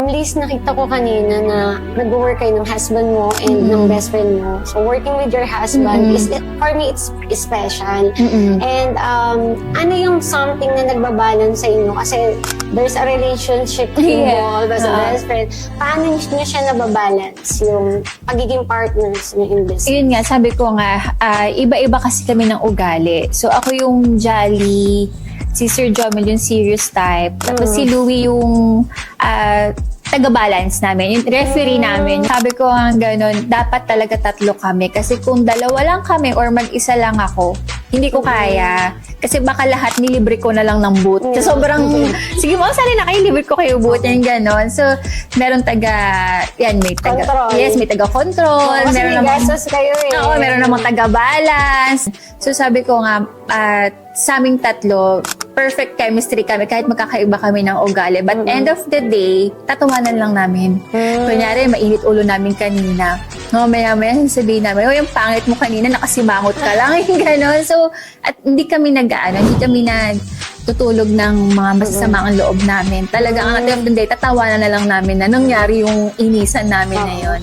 Liz, nakita ko kanina na nag-work kayo ng husband mo and ng best friend mo. So, working with your husband, for me, it's special. And ano yung something na nagbabalance sa inyo? Kasi there's a relationship involved as a best friend. Paano niyo siya nababalance, yung pagiging partners niyo in this? Yun nga, sabi ko nga, iba-iba kasi kami ng ugali. So, ako yung jolly, si Sir Jomel yung serious type, tapos si Louie yung taga-balance namin, yung referee namin. Sabi ko nga gano'n, dapat talaga tatlo kami. Kasi kung dalawa lang kami or mag-isa lang ako, hindi ko kaya. Kasi baka lahat nilibre ko na lang ng boot. So sobrang, sige mo, sali na kayo, libre ko kayo boot, yung gano'n. So, meron may Control. Yes, may taga-control. Kasi Meron may gastos kayo eh. Oo, meron namang taga-balance. So sabi ko nga, sa aming tatlo, perfect chemistry kami kahit magkakaiba kami ng ugali. But end of the day, tatawanan lang namin. Kunyari, mainit ulo namin kanina. No, maya-maya sabihin namin, oh, yung pangit mo kanina, nakasimangot ka lang. Yung gano'n. So, at hindi kami hindi kami tutulog ng mga masasama ang loob namin. Talagang ang end of the day, tatawanan na lang namin na nangyari yung inisan namin na yun.